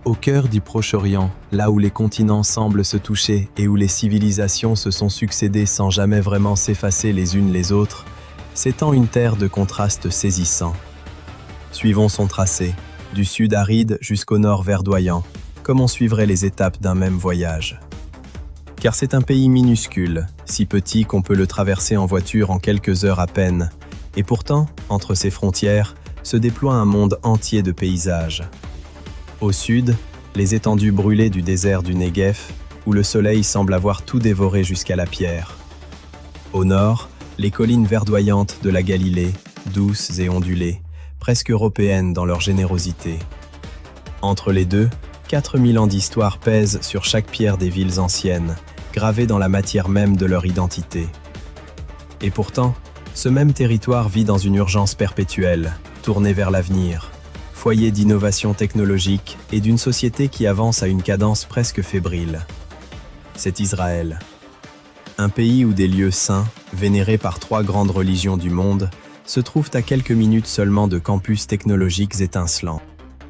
Au cœur du Proche-Orient, là où les continents semblent se toucher et où les civilisations se sont succédées sans jamais vraiment s'effacer les unes les autres, s'étend une terre de contrastes saisissants. Suivons son tracé, du sud aride jusqu'au nord verdoyant, comme on suivrait les étapes d'un même voyage. Car c'est un pays minuscule, si petit qu'on peut le traverser en voiture en quelques heures à peine, et pourtant, entre ses frontières, se déploie un monde entier de paysages. Au sud, les étendues brûlées du désert du Negev, où le soleil semble avoir tout dévoré jusqu'à la pierre. Au nord, les collines verdoyantes de la Galilée, douces et ondulées, presque européennes dans leur générosité. Entre les deux, 4000 ans d'histoire pèsent sur chaque pierre des villes anciennes, gravées dans la matière même de leur identité. Et pourtant, ce même territoire vit dans une urgence perpétuelle, tournée vers l'avenir, foyer d'innovation technologique et d'une société qui avance à une cadence presque fébrile. C'est Israël. Un pays où des lieux saints, vénérés par 3 grandes religions du monde, se trouvent à quelques minutes seulement de campus technologiques étincelants.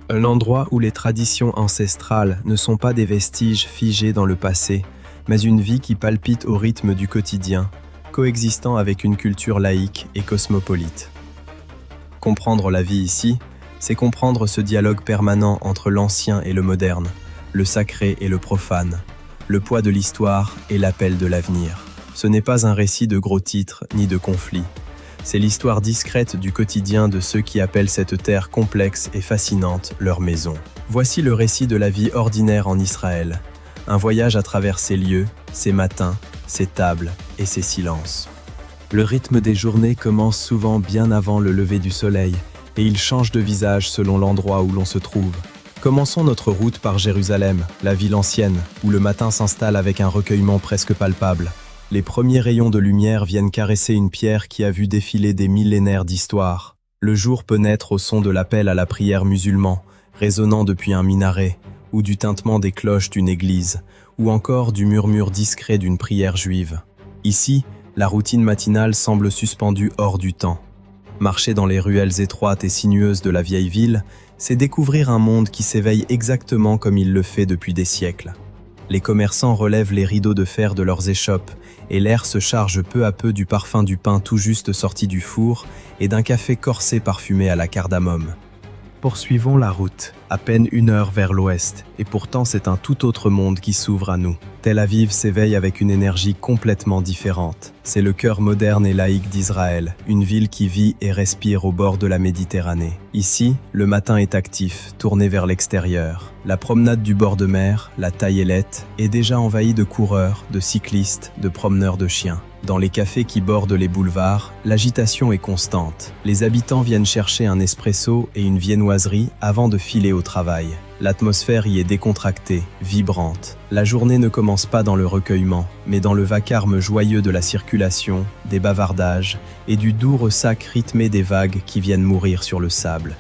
Un endroit où les traditions ancestrales ne sont pas des vestiges figés dans le passé, mais une vie qui palpite au rythme du quotidien, coexistant avec une culture laïque et cosmopolite. Comprendre la vie ici, c'est comprendre ce dialogue permanent entre l'ancien et le moderne, le sacré et le profane, le poids de l'histoire et l'appel de l'avenir. Ce n'est pas un récit de gros titres ni de conflits. C'est l'histoire discrète du quotidien de ceux qui appellent cette terre complexe et fascinante leur maison. Voici le récit de la vie ordinaire en Israël, un voyage à travers ses lieux, ses matins, ses tables et ses silences. Le rythme des journées commence souvent bien avant le lever du soleil, et il change de visage selon l'endroit où l'on se trouve. Commençons notre route par Jérusalem, la ville ancienne, où le matin s'installe avec un recueillement presque palpable. Les premiers rayons de lumière viennent caresser une pierre qui a vu défiler des millénaires d'histoire. Le jour peut naître au son de l'appel à la prière musulman, résonnant depuis un minaret, ou du tintement des cloches d'une église, ou encore du murmure discret d'une prière juive. Ici, la routine matinale semble suspendue hors du temps. Marcher dans les ruelles étroites et sinueuses de la vieille ville, c'est découvrir un monde qui s'éveille exactement comme il le fait depuis des siècles. Les commerçants relèvent les rideaux de fer de leurs échoppes et l'air se charge peu à peu du parfum du pain tout juste sorti du four et d'un café corsé parfumé à la cardamome. Poursuivons la route, à peine 1 heure vers l'ouest, et pourtant c'est un tout autre monde qui s'ouvre à nous. Tel Aviv s'éveille avec une énergie complètement différente. C'est le cœur moderne et laïque d'Israël, une ville qui vit et respire au bord de la Méditerranée. Ici, le matin est actif, tourné vers l'extérieur. La promenade du bord de mer, la taillellette, est déjà envahie de coureurs, de cyclistes, de promeneurs de chiens. Dans les cafés qui bordent les boulevards, l'agitation est constante. Les habitants viennent chercher un espresso et une viennoiserie avant de filer au travail. L'atmosphère y est décontractée, vibrante. La journée ne commence pas dans le recueillement, mais dans le vacarme joyeux de la circulation, des bavardages et du doux ressac rythmé des vagues qui viennent mourir sur le sable.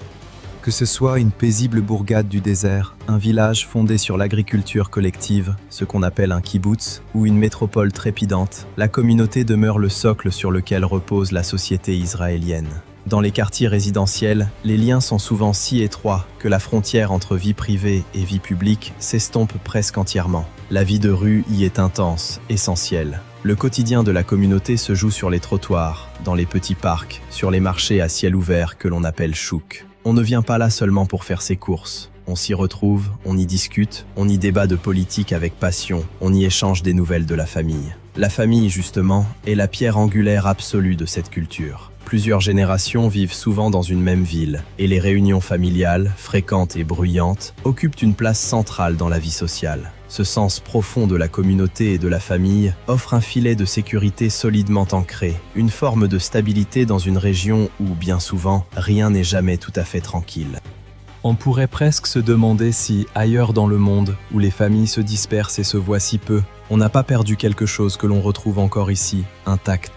Que ce soit une paisible bourgade du désert, un village fondé sur l'agriculture collective, ce qu'on appelle un kibbutz, ou une métropole trépidante, la communauté demeure le socle sur lequel repose la société israélienne. Dans les quartiers résidentiels, les liens sont souvent si étroits que la frontière entre vie privée et vie publique s'estompe presque entièrement. La vie de rue y est intense, essentielle. Le quotidien de la communauté se joue sur les trottoirs, dans les petits parcs, sur les marchés à ciel ouvert que l'on appelle chouk. On ne vient pas là seulement pour faire ses courses. On s'y retrouve, on y discute, on y débat de politique avec passion, on y échange des nouvelles de la famille. La famille, justement, est la pierre angulaire absolue de cette culture. Plusieurs générations vivent souvent dans une même ville, et les réunions familiales, fréquentes et bruyantes, occupent une place centrale dans la vie sociale. Ce sens profond de la communauté et de la famille offre un filet de sécurité solidement ancré, une forme de stabilité dans une région où, bien souvent, rien n'est jamais tout à fait tranquille. On pourrait presque se demander si, ailleurs dans le monde, où les familles se dispersent et se voient si peu, on n'a pas perdu quelque chose que l'on retrouve encore ici, intact.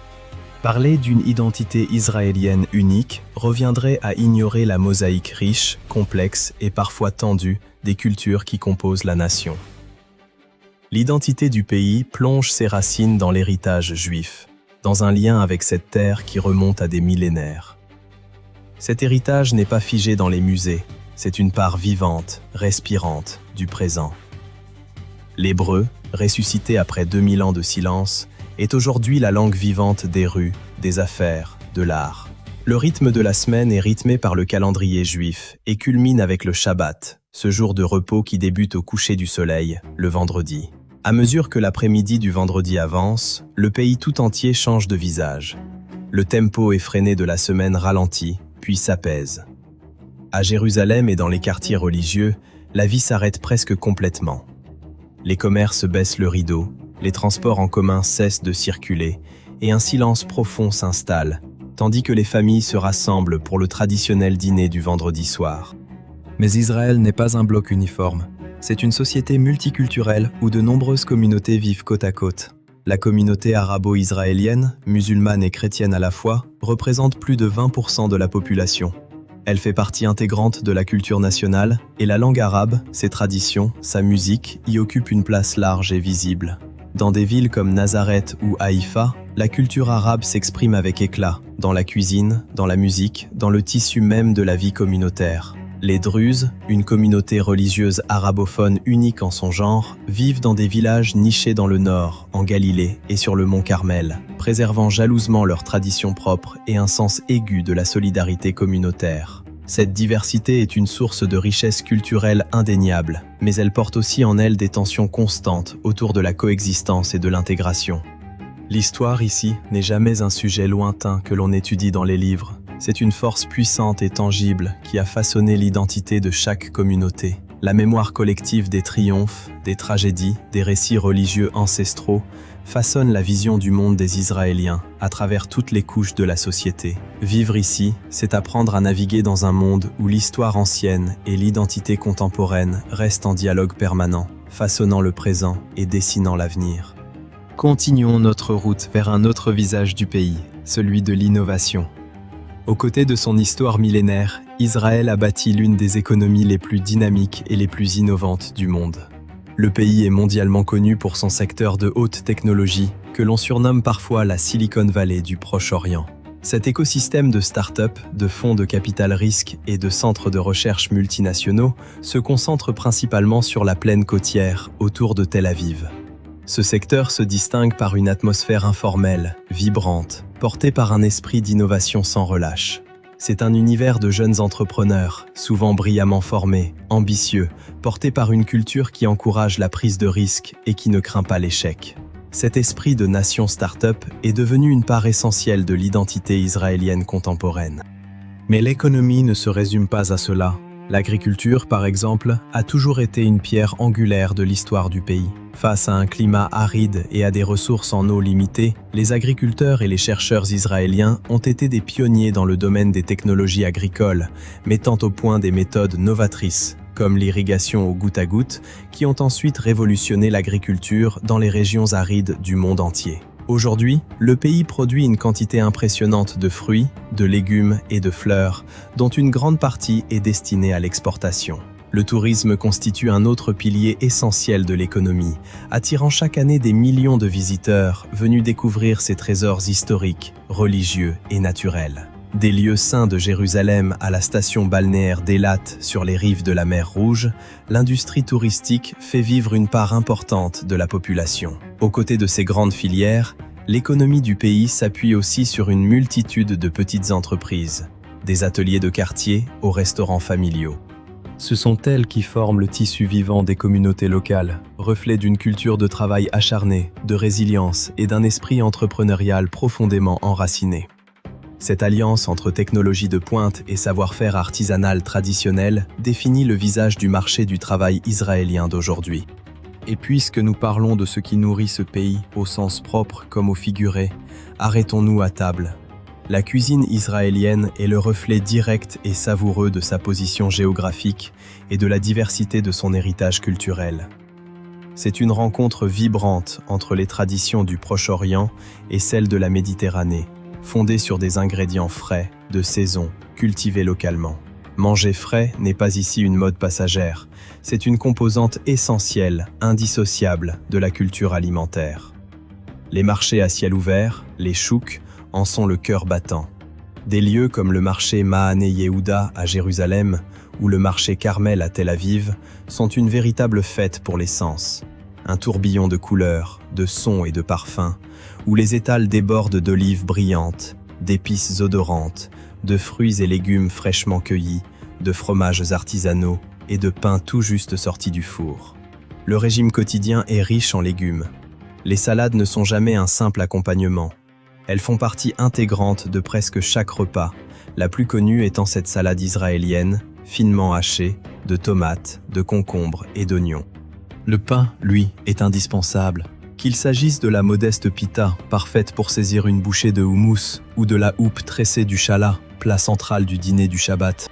Parler d'une identité israélienne unique reviendrait à ignorer la mosaïque riche, complexe et parfois tendue des cultures qui composent la nation. L'identité du pays plonge ses racines dans l'héritage juif, dans un lien avec cette terre qui remonte à des millénaires. Cet héritage n'est pas figé dans les musées, c'est une part vivante, respirante du présent. L'hébreu, ressuscité après 2000 ans de silence, est aujourd'hui la langue vivante des rues, des affaires, de l'art. Le rythme de la semaine est rythmé par le calendrier juif et culmine avec le Shabbat, ce jour de repos qui débute au coucher du soleil, le vendredi. À mesure que l'après-midi du vendredi avance, le pays tout entier change de visage. Le tempo effréné de la semaine ralentit, puis s'apaise. À Jérusalem et dans les quartiers religieux, la vie s'arrête presque complètement. Les commerces baissent le rideau, les transports en commun cessent de circuler et un silence profond s'installe, tandis que les familles se rassemblent pour le traditionnel dîner du vendredi soir. Mais Israël n'est pas un bloc uniforme. C'est une société multiculturelle où de nombreuses communautés vivent côte à côte. La communauté arabo-israélienne, musulmane et chrétienne à la fois, représente plus de 20% de la population. Elle fait partie intégrante de la culture nationale et la langue arabe, ses traditions, sa musique y occupent une place large et visible. Dans des villes comme Nazareth ou Haïfa, la culture arabe s'exprime avec éclat, dans la cuisine, dans la musique, dans le tissu même de la vie communautaire. Les Druzes, une communauté religieuse arabophone unique en son genre, vivent dans des villages nichés dans le nord, en Galilée et sur le mont Carmel, préservant jalousement leurs traditions propres et un sens aigu de la solidarité communautaire. Cette diversité est une source de richesse culturelle indéniable, mais elle porte aussi en elle des tensions constantes autour de la coexistence et de l'intégration. L'histoire ici n'est jamais un sujet lointain que l'on étudie dans les livres. C'est une force puissante et tangible qui a façonné l'identité de chaque communauté. La mémoire collective des triomphes, des tragédies, des récits religieux ancestraux façonne la vision du monde des Israéliens à travers toutes les couches de la société. Vivre ici, c'est apprendre à naviguer dans un monde où l'histoire ancienne et l'identité contemporaine restent en dialogue permanent, façonnant le présent et dessinant l'avenir. Continuons notre route vers un autre visage du pays, celui de l'innovation. Aux côtés de son histoire millénaire, Israël a bâti l'une des économies les plus dynamiques et les plus innovantes du monde. Le pays est mondialement connu pour son secteur de haute technologie, que l'on surnomme parfois la Silicon Valley du Proche-Orient. Cet écosystème de start-up, de fonds de capital risque et de centres de recherche multinationaux se concentre principalement sur la plaine côtière, autour de Tel Aviv. Ce secteur se distingue par une atmosphère informelle, vibrante, portée par un esprit d'innovation sans relâche. C'est un univers de jeunes entrepreneurs, souvent brillamment formés, ambitieux, portés par une culture qui encourage la prise de risques et qui ne craint pas l'échec. Cet esprit de nation start-up est devenu une part essentielle de l'identité israélienne contemporaine. Mais l'économie ne se résume pas à cela. L'agriculture, par exemple, a toujours été une pierre angulaire de l'histoire du pays. Face à un climat aride et à des ressources en eau limitées, les agriculteurs et les chercheurs israéliens ont été des pionniers dans le domaine des technologies agricoles, mettant au point des méthodes novatrices, comme l'irrigation au goutte à goutte, qui ont ensuite révolutionné l'agriculture dans les régions arides du monde entier. Aujourd'hui, le pays produit une quantité impressionnante de fruits, de légumes et de fleurs, dont une grande partie est destinée à l'exportation. Le tourisme constitue un autre pilier essentiel de l'économie, attirant chaque année des millions de visiteurs venus découvrir ces trésors historiques, religieux et naturels. Des lieux saints de Jérusalem à la station balnéaire d'Eilat sur les rives de la mer Rouge, l'industrie touristique fait vivre une part importante de la population. Aux côtés de ces grandes filières, l'économie du pays s'appuie aussi sur une multitude de petites entreprises, des ateliers de quartier aux restaurants familiaux. Ce sont elles qui forment le tissu vivant des communautés locales, reflet d'une culture de travail acharnée, de résilience et d'un esprit entrepreneurial profondément enraciné. Cette alliance entre technologie de pointe et savoir-faire artisanal traditionnel définit le visage du marché du travail israélien d'aujourd'hui. Et puisque nous parlons de ce qui nourrit ce pays, au sens propre comme au figuré, arrêtons-nous à table. La cuisine israélienne est le reflet direct et savoureux de sa position géographique et de la diversité de son héritage culturel. C'est une rencontre vibrante entre les traditions du Proche-Orient et celles de la Méditerranée, fondée sur des ingrédients frais, de saison, cultivés localement. Manger frais n'est pas ici une mode passagère, c'est une composante essentielle, indissociable de la culture alimentaire. Les marchés à ciel ouvert, les chouks, en sont le cœur battant. Des lieux comme le marché Mahane Yehuda à Jérusalem ou le marché Carmel à Tel Aviv sont une véritable fête pour les sens. Un tourbillon de couleurs, de sons et de parfums, où les étals débordent d'olives brillantes, d'épices odorantes, de fruits et légumes fraîchement cueillis, de fromages artisanaux et de pain tout juste sorti du four. Le régime quotidien est riche en légumes. Les salades ne sont jamais un simple accompagnement. Elles font partie intégrante de presque chaque repas, la plus connue étant cette salade israélienne, finement hachée, de tomates, de concombres et d'oignons. Le pain, lui, est indispensable. Qu'il s'agisse de la modeste pita, parfaite pour saisir une bouchée de houmous, ou de la houppe tressée du challah, plat central du dîner du Shabbat.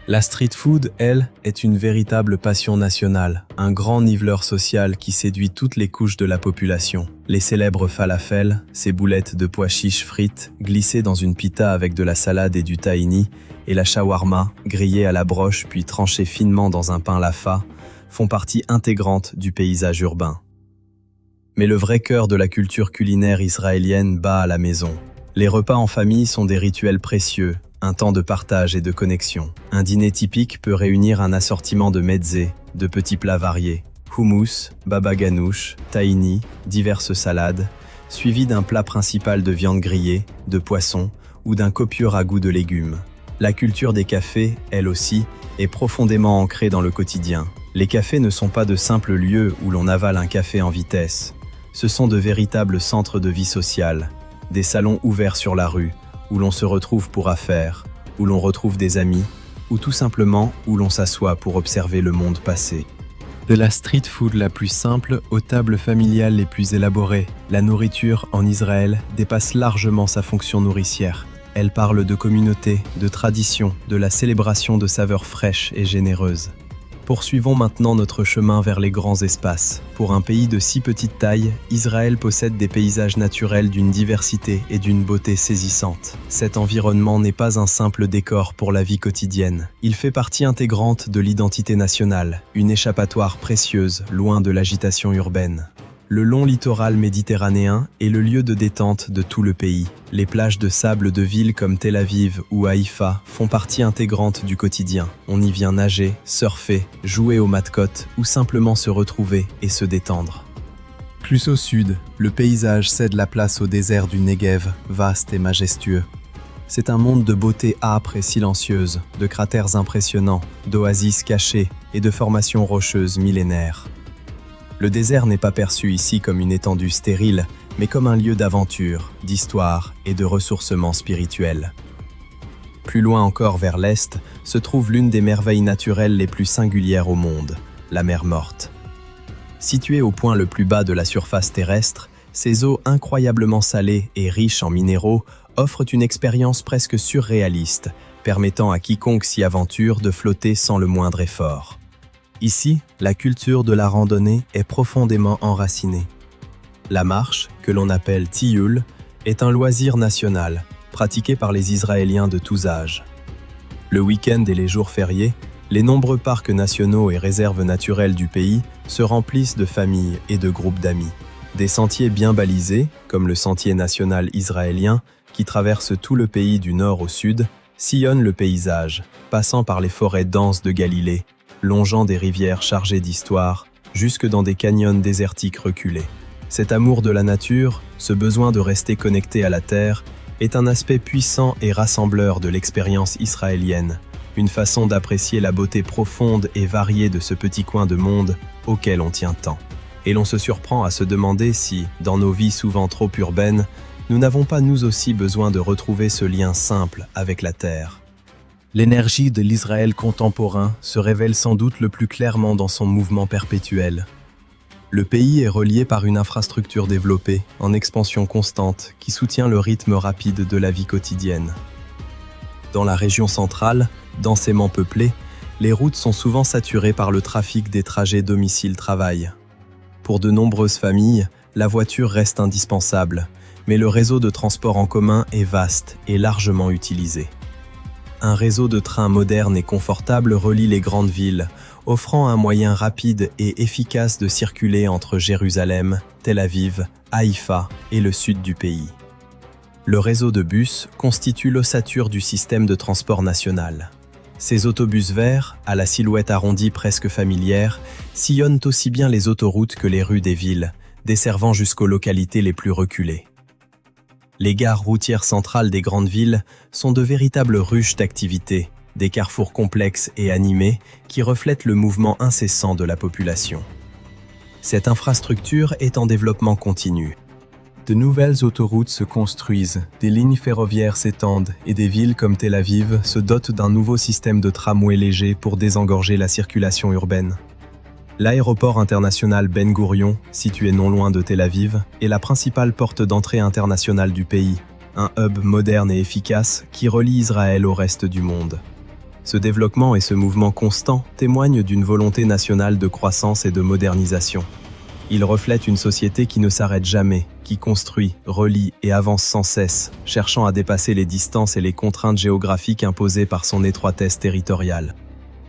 La street food, elle, est une véritable passion nationale, un grand niveleur social qui séduit toutes les couches de la population. Les célèbres falafels, ces boulettes de pois chiches frites, glissées dans une pita avec de la salade et du tahini, et la shawarma, grillée à la broche puis tranchée finement dans un pain lafa, font partie intégrante du paysage urbain. Mais le vrai cœur de la culture culinaire israélienne bat à la maison. Les repas en famille sont des rituels précieux, un temps de partage et de connexion. Un dîner typique peut réunir un assortiment de mezzés, de petits plats variés, houmous, baba ganoush, tahini, diverses salades, suivi d'un plat principal de viande grillée, de poisson ou d'un copieux ragoût de légumes. La culture des cafés, elle aussi, est profondément ancrée dans le quotidien. Les cafés ne sont pas de simples lieux où l'on avale un café en vitesse. Ce sont de véritables centres de vie sociale, des salons ouverts sur la rue, où l'on se retrouve pour affaires, où l'on retrouve des amis, ou tout simplement où l'on s'assoit pour observer le monde passer. De la street food la plus simple aux tables familiales les plus élaborées, la nourriture en Israël dépasse largement sa fonction nourricière. Elle parle de communauté, de tradition, de la célébration de saveurs fraîches et généreuses. Poursuivons maintenant notre chemin vers les grands espaces. Pour un pays de si petite taille, Israël possède des paysages naturels d'une diversité et d'une beauté saisissante. Cet environnement n'est pas un simple décor pour la vie quotidienne. Il fait partie intégrante de l'identité nationale, une échappatoire précieuse, loin de l'agitation urbaine. Le long littoral méditerranéen est le lieu de détente de tout le pays. Les plages de sable de villes comme Tel Aviv ou Haïfa font partie intégrante du quotidien. On y vient nager, surfer, jouer aux matcottes ou simplement se retrouver et se détendre. Plus au sud, le paysage cède la place au désert du Negev, vaste et majestueux. C'est un monde de beauté âpre et silencieuse, de cratères impressionnants, d'oasis cachées et de formations rocheuses millénaires. Le désert n'est pas perçu ici comme une étendue stérile, mais comme un lieu d'aventure, d'histoire et de ressourcement spirituel. Plus loin encore vers l'est, se trouve l'une des merveilles naturelles les plus singulières au monde, la mer Morte. Située au point le plus bas de la surface terrestre, ses eaux incroyablement salées et riches en minéraux offrent une expérience presque surréaliste, permettant à quiconque s'y aventure de flotter sans le moindre effort. Ici, la culture de la randonnée est profondément enracinée. La marche, que l'on appelle tioul, est un loisir national, pratiqué par les Israéliens de tous âges. Le week-end et les jours fériés, les nombreux parcs nationaux et réserves naturelles du pays se remplissent de familles et de groupes d'amis. Des sentiers bien balisés, comme le sentier national israélien, qui traverse tout le pays du nord au sud, sillonnent le paysage, passant par les forêts denses de Galilée, longeant des rivières chargées d'histoire, jusque dans des canyons désertiques reculés. Cet amour de la nature, ce besoin de rester connecté à la terre, est un aspect puissant et rassembleur de l'expérience israélienne, une façon d'apprécier la beauté profonde et variée de ce petit coin de monde auquel on tient tant. Et l'on se surprend à se demander si, dans nos vies souvent trop urbaines, nous n'avons pas nous aussi besoin de retrouver ce lien simple avec la terre. L'énergie de l'Israël contemporain se révèle sans doute le plus clairement dans son mouvement perpétuel. Le pays est relié par une infrastructure développée, en expansion constante, qui soutient le rythme rapide de la vie quotidienne. Dans la région centrale, densément peuplée, les routes sont souvent saturées par le trafic des trajets domicile-travail. Pour de nombreuses familles, la voiture reste indispensable, mais le réseau de transport en commun est vaste et largement utilisé. Un réseau de trains moderne et confortable relie les grandes villes, offrant un moyen rapide et efficace de circuler entre Jérusalem, Tel Aviv, Haïfa et le sud du pays. Le réseau de bus constitue l'ossature du système de transport national. Ces autobus verts, à la silhouette arrondie presque familière, sillonnent aussi bien les autoroutes que les rues des villes, desservant jusqu'aux localités les plus reculées. Les gares routières centrales des grandes villes sont de véritables ruches d'activité, des carrefours complexes et animés qui reflètent le mouvement incessant de la population. Cette infrastructure est en développement continu. De nouvelles autoroutes se construisent, des lignes ferroviaires s'étendent et des villes comme Tel Aviv se dotent d'un nouveau système de tramway léger pour désengorger la circulation urbaine. L'aéroport international Ben Gourion, situé non loin de Tel Aviv, est la principale porte d'entrée internationale du pays, un hub moderne et efficace qui relie Israël au reste du monde. Ce développement et ce mouvement constant témoignent d'une volonté nationale de croissance et de modernisation. Il reflète une société qui ne s'arrête jamais, qui construit, relie et avance sans cesse, cherchant à dépasser les distances et les contraintes géographiques imposées par son étroitesse territoriale.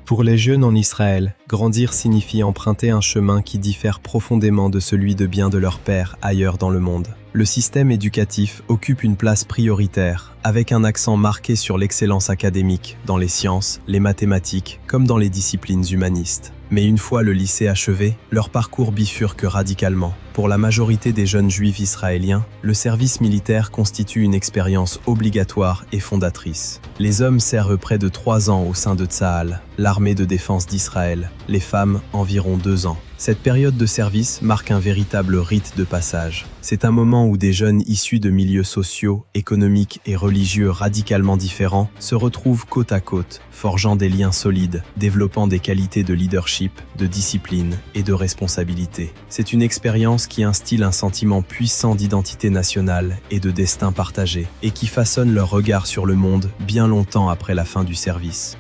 Pour les jeunes en Israël, grandir signifie emprunter un chemin qui diffère profondément de celui de bien de leur père ailleurs dans le monde. Le système éducatif occupe une place prioritaire, avec un accent marqué sur l'excellence académique, dans les sciences, les mathématiques, comme dans les disciplines humanistes. Mais une fois le lycée achevé, leur parcours bifurque radicalement. Pour la majorité des jeunes juifs israéliens, le service militaire constitue une expérience obligatoire et fondatrice. Les hommes servent près de 3 ans au sein de Tsahal, l'armée de défense d'Israël, les femmes environ 2 ans. Cette période de service marque un véritable rite de passage. C'est un moment où des jeunes issus de milieux sociaux, économiques et religieux radicalement différents se retrouvent côte à côte, forgeant des liens solides, développant des qualités de leadership, de discipline et de responsabilité. C'est une expérience qui instille un sentiment puissant d'identité nationale et de destin partagé, et qui façonne leur regard sur le monde bien longtemps après la fin du service.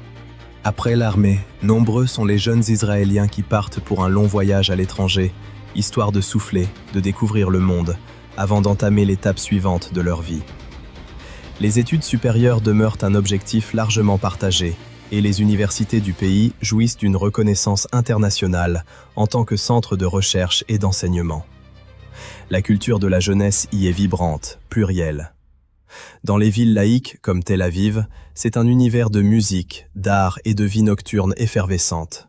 Après l'armée, nombreux sont les jeunes Israéliens qui partent pour un long voyage à l'étranger, histoire de souffler, de découvrir le monde, avant d'entamer l'étape suivante de leur vie. Les études supérieures demeurent un objectif largement partagé, et les universités du pays jouissent d'une reconnaissance internationale en tant que centre de recherche et d'enseignement. La culture de la jeunesse y est vibrante, plurielle. Dans les villes laïques comme Tel Aviv, c'est un univers de musique, d'art et de vie nocturne effervescente.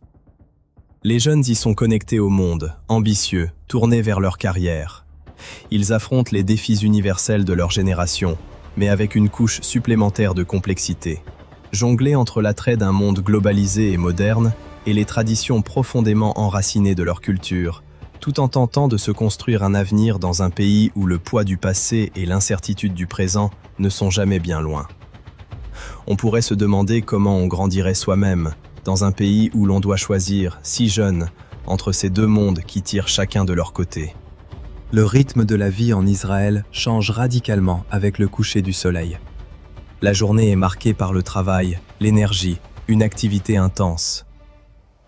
Les jeunes y sont connectés au monde, ambitieux, tournés vers leur carrière. Ils affrontent les défis universels de leur génération, mais avec une couche supplémentaire de complexité. Jongler entre l'attrait d'un monde globalisé et moderne et les traditions profondément enracinées de leur culture, tout en tentant de se construire un avenir dans un pays où le poids du passé et l'incertitude du présent ne sont jamais bien loin. On pourrait se demander comment on grandirait soi-même, dans un pays où l'on doit choisir, si jeune, entre ces deux mondes qui tirent chacun de leur côté. Le rythme de la vie en Israël change radicalement avec le coucher du soleil. La journée est marquée par le travail, l'énergie, une activité intense.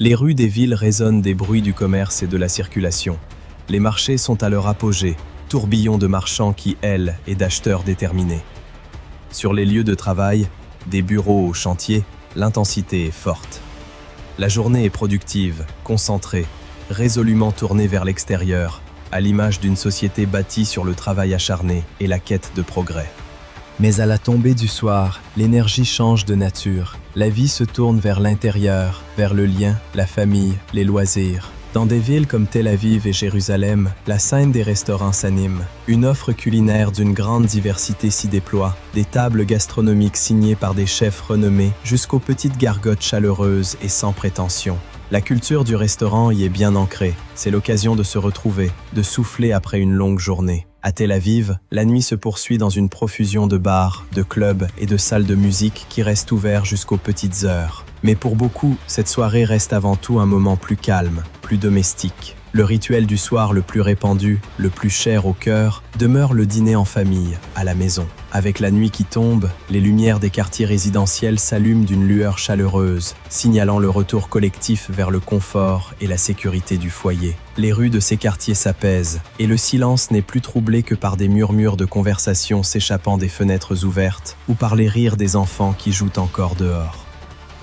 Les rues des villes résonnent des bruits du commerce et de la circulation. Les marchés sont à leur apogée, tourbillons de marchands qui hèlent et d'acheteurs déterminés. Sur les lieux de travail, des bureaux aux chantiers, l'intensité est forte. La journée est productive, concentrée, résolument tournée vers l'extérieur, à l'image d'une société bâtie sur le travail acharné et la quête de progrès. Mais à la tombée du soir, l'énergie change de nature. La vie se tourne vers l'intérieur, vers le lien, la famille, les loisirs. Dans des villes comme Tel Aviv et Jérusalem, la scène des restaurants s'anime. Une offre culinaire d'une grande diversité s'y déploie, des tables gastronomiques signées par des chefs renommés jusqu'aux petites gargotes chaleureuses et sans prétention. La culture du restaurant y est bien ancrée. C'est l'occasion de se retrouver, de souffler après une longue journée. À Tel Aviv, la nuit se poursuit dans une profusion de bars, de clubs et de salles de musique qui restent ouverts jusqu'aux petites heures. Mais pour beaucoup, cette soirée reste avant tout un moment plus calme, plus domestique. Le rituel du soir le plus répandu, le plus cher au cœur, demeure le dîner en famille, à la maison. Avec la nuit qui tombe, les lumières des quartiers résidentiels s'allument d'une lueur chaleureuse, signalant le retour collectif vers le confort et la sécurité du foyer. Les rues de ces quartiers s'apaisent, et le silence n'est plus troublé que par des murmures de conversation s'échappant des fenêtres ouvertes ou par les rires des enfants qui jouent encore dehors.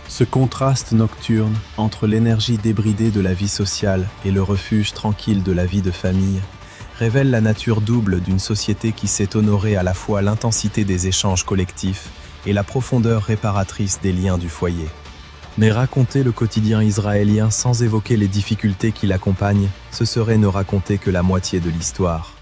Ce contraste nocturne entre l'énergie débridée de la vie sociale et le refuge tranquille de la vie de famille révèle la nature double d'une société qui sait honorer à la fois l'intensité des échanges collectifs et la profondeur réparatrice des liens du foyer. Mais raconter le quotidien israélien sans évoquer les difficultés qui l'accompagnent, ce serait ne raconter que la moitié de l'histoire.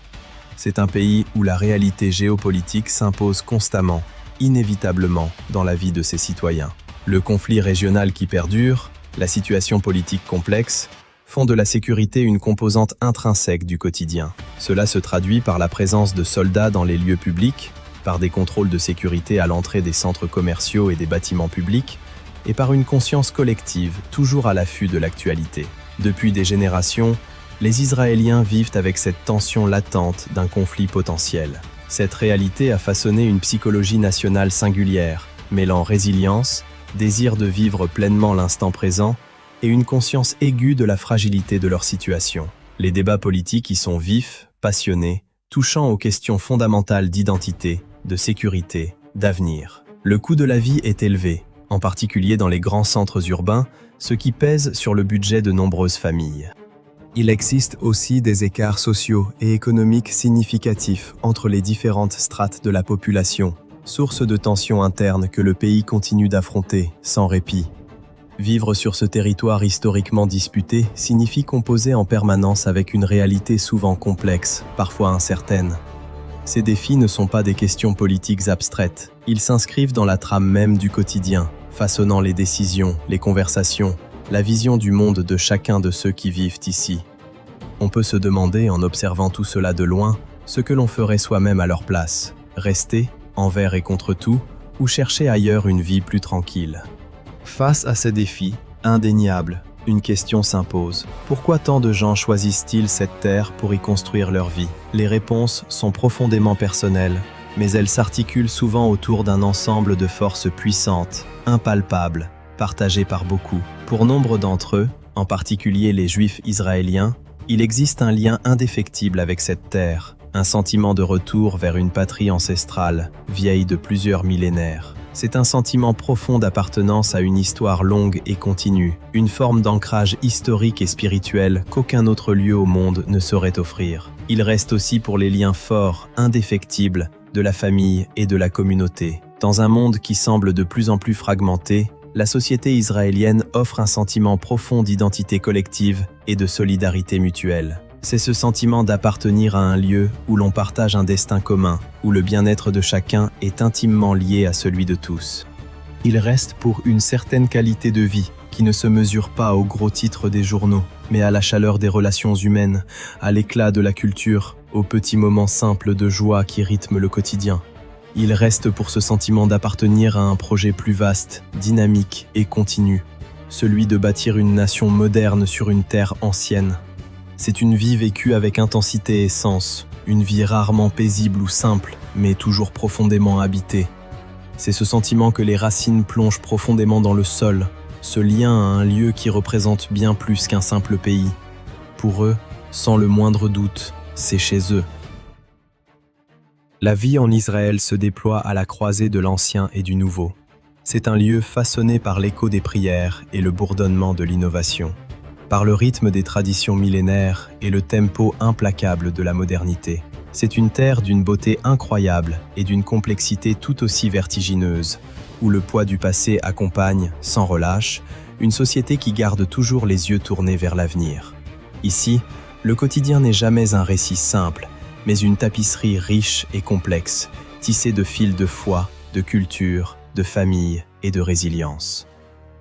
C'est un pays où la réalité géopolitique s'impose constamment, inévitablement, dans la vie de ses citoyens. Le conflit régional qui perdure, la situation politique complexe, font de la sécurité une composante intrinsèque du quotidien. Cela se traduit par la présence de soldats dans les lieux publics, par des contrôles de sécurité à l'entrée des centres commerciaux et des bâtiments publics, et par une conscience collective toujours à l'affût de l'actualité. Depuis des générations, les Israéliens vivent avec cette tension latente d'un conflit potentiel. Cette réalité a façonné une psychologie nationale singulière, mêlant résilience, désir de vivre pleinement l'instant présent et une conscience aiguë de la fragilité de leur situation. Les débats politiques y sont vifs, passionnés, touchant aux questions fondamentales d'identité, de sécurité, d'avenir. Le coût de la vie est élevé, en particulier dans les grands centres urbains, ce qui pèse sur le budget de nombreuses familles. Il existe aussi des écarts sociaux et économiques significatifs entre les différentes strates de la population, source de tensions internes que le pays continue d'affronter sans répit. Vivre sur ce territoire historiquement disputé signifie composer en permanence avec une réalité souvent complexe, parfois incertaine. Ces défis ne sont pas des questions politiques abstraites, ils s'inscrivent dans la trame même du quotidien, façonnant les décisions, les conversations, la vision du monde de chacun de ceux qui vivent ici. On peut se demander, en observant tout cela de loin, ce que l'on ferait soi-même à leur place, rester, envers et contre tout, ou chercher ailleurs une vie plus tranquille. Face à ces défis, indéniables, une question s'impose. Pourquoi tant de gens choisissent-ils cette terre pour y construire leur vie? Les réponses sont profondément personnelles, mais elles s'articulent souvent autour d'un ensemble de forces puissantes, impalpables, partagées par beaucoup. Pour nombre d'entre eux, en particulier les Juifs israéliens, il existe un lien indéfectible avec cette terre, un sentiment de retour vers une patrie ancestrale, vieille de plusieurs millénaires. C'est un sentiment profond d'appartenance à une histoire longue et continue, une forme d'ancrage historique et spirituel qu'aucun autre lieu au monde ne saurait offrir. Il reste aussi pour les liens forts, indéfectibles, de la famille et de la communauté. Dans un monde qui semble de plus en plus fragmenté, la société israélienne offre un sentiment profond d'identité collective et de solidarité mutuelle. C'est ce sentiment d'appartenir à un lieu où l'on partage un destin commun, où le bien-être de chacun est intimement lié à celui de tous. Il reste pour une certaine qualité de vie qui ne se mesure pas aux gros titres des journaux, mais à la chaleur des relations humaines, à l'éclat de la culture, aux petits moments simples de joie qui rythment le quotidien. Il reste pour ce sentiment d'appartenir à un projet plus vaste, dynamique et continu, celui de bâtir une nation moderne sur une terre ancienne. C'est une vie vécue avec intensité et sens, une vie rarement paisible ou simple, mais toujours profondément habitée. C'est ce sentiment que les racines plongent profondément dans le sol, ce lien à un lieu qui représente bien plus qu'un simple pays. Pour eux, sans le moindre doute, c'est chez eux. La vie en Israël se déploie à la croisée de l'ancien et du nouveau. C'est un lieu façonné par l'écho des prières et le bourdonnement de l'innovation, par le rythme des traditions millénaires et le tempo implacable de la modernité. C'est une terre d'une beauté incroyable et d'une complexité tout aussi vertigineuse, où le poids du passé accompagne, sans relâche, une société qui garde toujours les yeux tournés vers l'avenir. Ici, le quotidien n'est jamais un récit simple, mais une tapisserie riche et complexe, tissée de fils de foi, de culture, de famille et de résilience.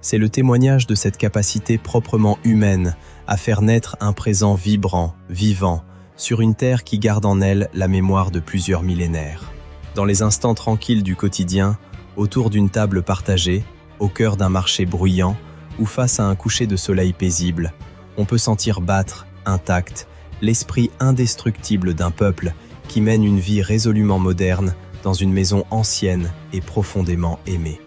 C'est le témoignage de cette capacité proprement humaine à faire naître un présent vibrant, vivant, sur une terre qui garde en elle la mémoire de plusieurs millénaires. Dans les instants tranquilles du quotidien, autour d'une table partagée, au cœur d'un marché bruyant ou face à un coucher de soleil paisible, on peut sentir battre, intact, l'esprit indestructible d'un peuple qui mène une vie résolument moderne dans une maison ancienne et profondément aimée.